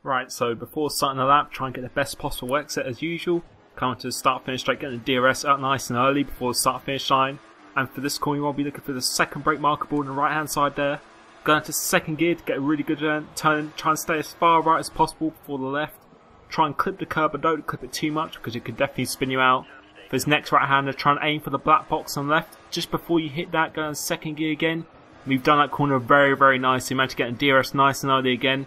Right, so before starting the lap, try and get the best possible exit as usual. Come to the start finish straight, getting the DRS out nice and early before the start finish line. And for this corner, you want to be looking for the second brake marker board on the right hand side there. Go into second gear to get a really good turn. Try and stay as far right as possible before the left. Try and clip the curb, but don't clip it too much because it could definitely spin you out. For this next right hander, try and aim for the black box on the left. Just before you hit that, go into second gear again. We've done that corner very, very nicely. Managed to get a DRS nice and early again.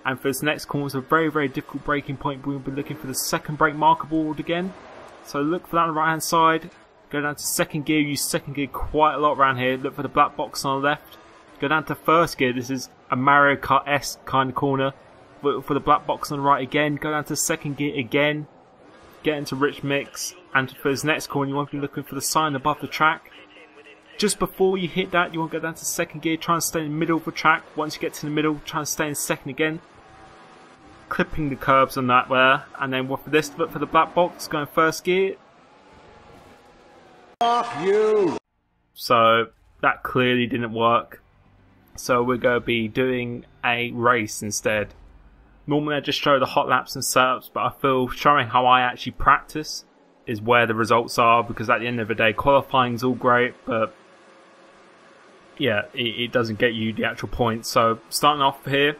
And for this next corner, it's a very, very difficult braking point. We'll be looking for the second brake marker board again. So look for that on the right hand side. Go down to second gear. Use second gear quite a lot around here. Look for the black box on the left. Go down to first gear. This is a Mario Kart-esque kind of corner. Look for the black box on the right again. Go down to second gear again. Get into rich mix. And for this next corner, you want to be looking for the sign above the track. Just before you hit that, you want to go down to second gear. Try and stay in the middle of the track. Once you get to the middle, try and stay in second again. Clipping the curbs on that there. And then for this, look for the black box. Go in first gear. Off you! So that clearly didn't work. So we're going to be doing a race instead. Normally I just show the hot laps and setups, but I feel showing how I actually practice is where the results are, because at the end of the day qualifying is all great, but yeah, it doesn't get you the actual points. So starting off here,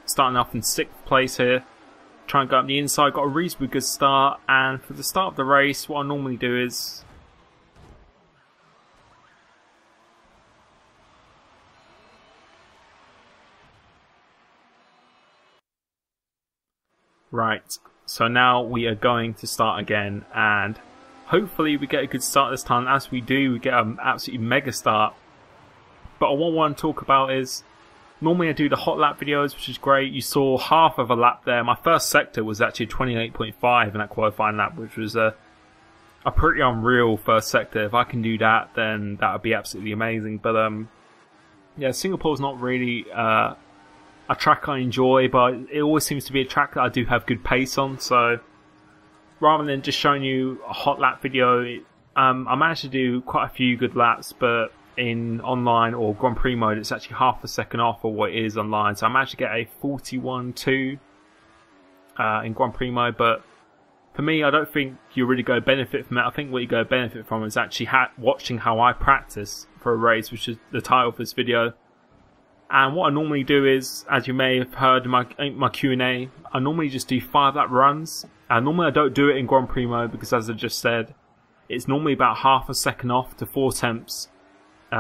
starting off in 6th place here, try and go up the inside, got a reasonably good start, and for the start of the race what I normally do is right, so now we are going to start again, and hopefully we get a good start this time. As we do, we get an absolutely mega start. But what I want to talk about is, normally I do the hot lap videos, which is great. You saw half of a lap there. My first sector was actually 28.5 in that qualifying lap, which was a pretty unreal first sector. If I can do that, then that would be absolutely amazing. But yeah, Singapore's not really a track I enjoy, but it always seems to be a track that I do have good pace on. So rather than just showing you a hot lap video, I managed to do quite a few good laps, but in online or Grand Prix mode it's actually half a second off of what it is online. So I managed to get a 41.2 in Grand Prix mode, but for me I don't think you're really going to benefit from it. I think what you're going to benefit from is actually watching how I practice for a race, which is the title of this video. And what I normally do is, as you may have heard in my Q&A, I normally just do 5-lap runs. And normally I don't do it in Grand Prix mode because, as I just said, it's normally about half a second off to 4/10,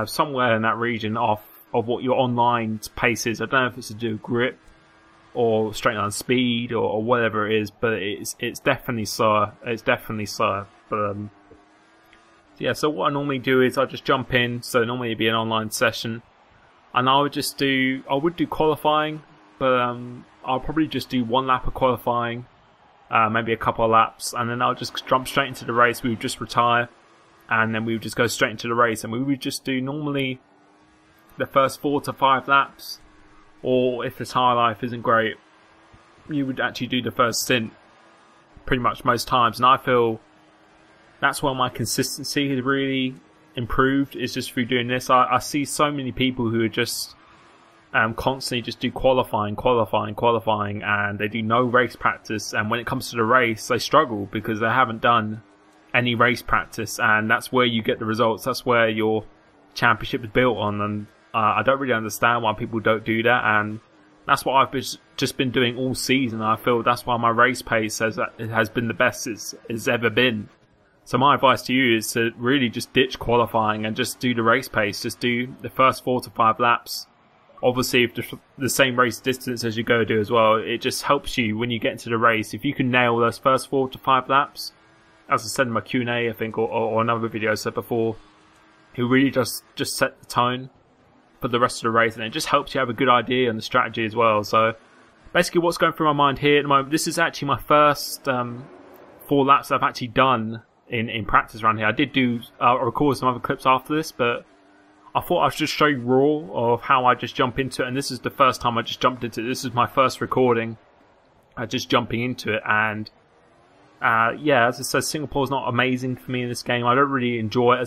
somewhere in that region off of what your online pace is. I don't know if it's to do with grip or straight line speed or whatever it is, but it's definitely slower. It's definitely slower. But yeah, so what I normally do is I just jump in. So normally it'd be an online session. And I would do qualifying, but I'll probably just do 1 lap of qualifying, maybe a couple of laps, and then I'll just jump straight into the race. We would just retire, and then we would just go straight into the race, and we would just do normally the first 4 to 5 laps, or if the tyre life isn't great, you would actually do the first stint pretty much most times. And I feel that's where my consistency has really improved, is just through doing this. I see so many people who are just constantly just do qualifying, and they do no race practice, and when it comes to the race they struggle because they haven't done any race practice, and that's where you get the results. That's where your championship is built on, and I don't really understand why people don't do that, and that's what I've just been doing all season. I feel that's why my race pace has been the best it's ever been. So my advice to you is to really just ditch qualifying and just do the race pace. Just do the first 4 to 5 laps. Obviously, if the same race distance as you go do as well, it just helps you when you get into the race. If you can nail those first 4 to 5 laps, as I said in my Q&A, I think, or another video I said before, it really just set the tone for the rest of the race, and it just helps you have a good idea and the strategy as well. So basically what's going through my mind here at the moment, this is actually my first 4 laps that I've actually done in practice around here. I did do record some other clips after this, but I thought I should just show you raw of how I just jump into it, and this is the first time I just jumped into it. This is my first recording, just jumping into it, and yeah, as I said, Singapore's not amazing for me in this game. I don't really enjoy it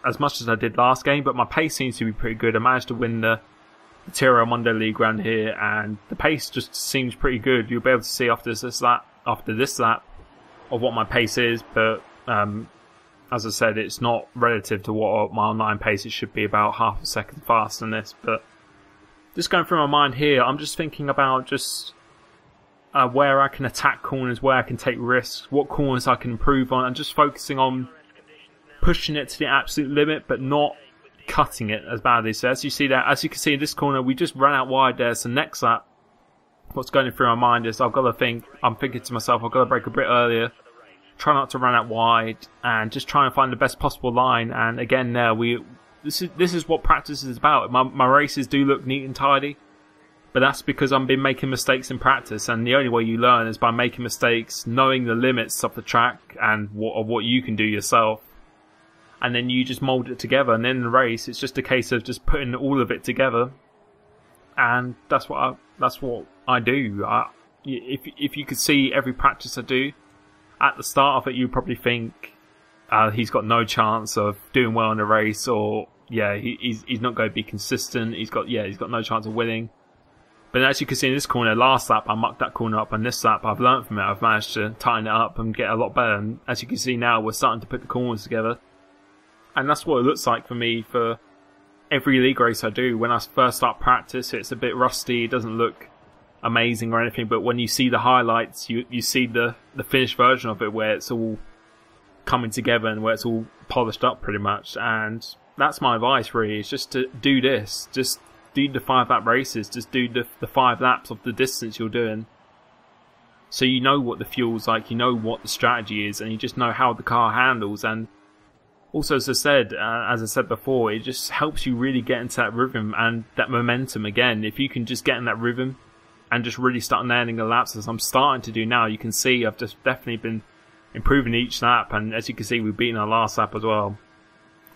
as much as I did last game, but my pace seems to be pretty good. I managed to win the Tiro Monday League around here, and the pace just seems pretty good. You'll be able to see after this lap of what my pace is, but as I said, it's not relative to what my online pace. It should be about half a second faster than this. But just going through my mind here, I'm just thinking about just where I can attack corners, where I can take risks, what corners I can improve on, and just focusing on pushing it to the absolute limit, but not cutting it as badly. So as you can see in this corner, we just ran out wide there. So next lap, what's going through my mind is I'm thinking to myself, I've got to brake a bit earlier, try not to run out wide, and just try and find the best possible line. And again, there this is what practice is about. My races do look neat and tidy, but that's because I've been making mistakes in practice, and the only way you learn is by making mistakes, knowing the limits of the track and what you can do yourself, and then you just mould it together. And then in the race, it's just a case of just putting all of it together, and that's what I do. If you could see every practice I do, at the start of it, you probably think he's got no chance of doing well in the race, or he's not going to be consistent. He's got no chance of winning. But as you can see in this corner, last lap I mucked that corner up, and this lap I've learned from it. I've managed to tighten it up and get a lot better. And as you can see now, we're starting to put the corners together, and that's what it looks like for me for every league race I do. When I first start practice, it's a bit rusty. It doesn't look amazing or anything, but when you see the highlights, you see the finished version of it, where it's all coming together and where it's all polished up pretty much. And that's my advice really, is just to do this. Just do the 5 lap races, just do the 5 laps of the distance you're doing, so you know what the fuel's like, you know what the strategy is, and you just know how the car handles. And also, as I said before, it just helps you really get into that rhythm and that momentum again. If you can just get in that rhythm and just really start nailing the laps, as I'm starting to do now, you can see I've just definitely been improving each lap, and as you can see, we've beaten our last lap as well.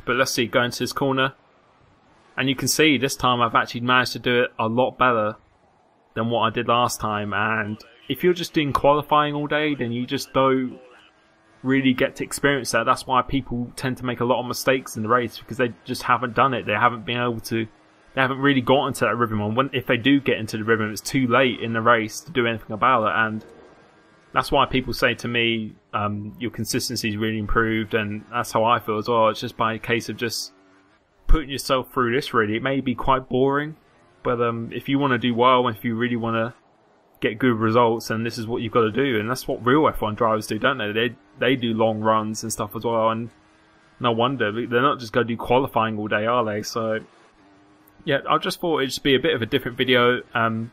But let's see, go into this corner, and you can see this time I've actually managed to do it a lot better than what I did last time. And if you're just doing qualifying all day, then you just don't really get to experience that. That's why people tend to make a lot of mistakes in the race, because they just haven't done it. They haven't been able to. They haven't really got into that rhythm. And if they do get into the rhythm, it's too late in the race to do anything about it. And that's why people say to me, your consistency's really improved, and that's how I feel as well. It's just by a case of just putting yourself through this really. It may be quite boring, but if you want to do well, and if you really want to get good results, then this is what you've got to do. And that's what real F1 drivers do, don't they? They do long runs and stuff as well, and no wonder. They're not just going to do qualifying all day, are they? So yeah, I just thought it'd just be a bit of a different video. Haven't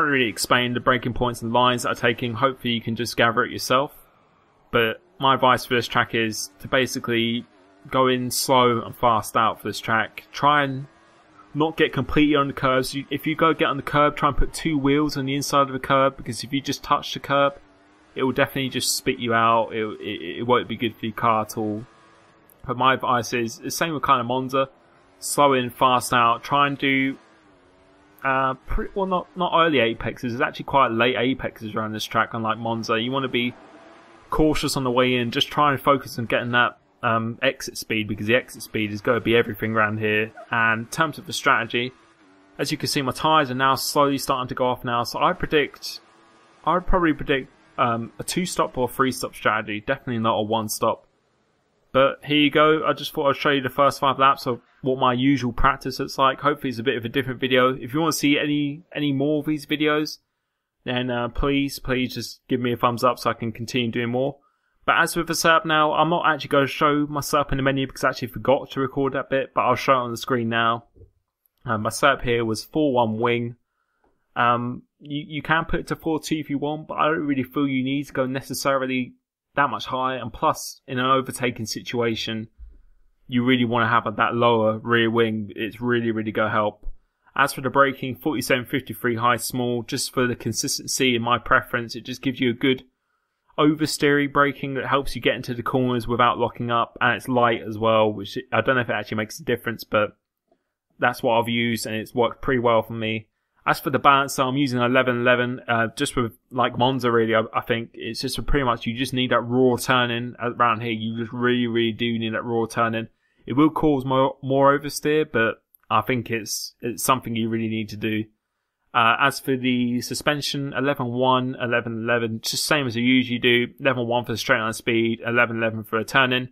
really explained the breaking points and the lines that I'm taking. Hopefully you can just gather it yourself. But my advice for this track is to basically go in slow and fast out for this track. Try and not get completely on the curbs. If you go get on the curb, try and put 2 wheels on the inside of the curb, because if you just touch the curb, it will definitely just spit you out. It won't be good for your car at all. But my advice is the same with kind of Monza. Slow in, fast out. Try and do not early apexes. There's actually quite late apexes around this track, unlike Monza. You want to be cautious on the way in. Just try and focus on getting that exit speed, because the exit speed is going to be everything around here. And in terms of the strategy, as you can see, my tyres are now slowly starting to go off now. So I would probably predict a 2-stop or a 3-stop strategy. Definitely not a 1-stop. But here you go. I just thought I'd show you the first 5 laps of what my usual practice looks like. Hopefully it's a bit of a different video. If you want to see any more of these videos, then please just give me a thumbs up so I can continue doing more. But as with the setup now, I'm not actually going to show my setup in the menu, because I actually forgot to record that bit, but I'll show it on the screen now. My setup here was 4-1 wing. You can put it to 4-2 if you want, but I don't really feel you need to go necessarily that much higher. And plus, in an overtaking situation, you really want to have that lower rear wing. It's really going to help. As for the braking, 47-53 high small, just for the consistency in my preference. It just gives you a good oversteery braking that helps you get into the corners without locking up, and it's light as well, which I don't know if it actually makes a difference, but that's what I've used, and it's worked pretty well for me. As for the balancer, I'm using 11-11, just with like Monza really. I think it's just pretty much, you just need that raw turning around here. You just really do need that raw turning. It will cause more oversteer, but I think it's something you really need to do. As for the suspension, 11.1, 11.11, just same as you usually do. 11.1 for the straight line speed, 11.11 for a turn-in.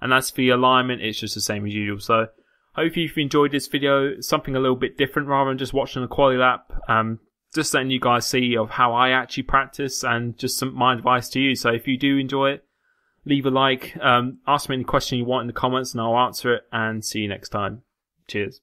And as for the alignment, it's just the same as usual. So hopefully if you enjoyed this video, something a little bit different rather than just watching a quali lap. Just letting you guys see of how I actually practice and just some my advice to you. So if you do enjoy it, leave a like, ask me any question you want in the comments and I'll answer it, and see you next time. Cheers.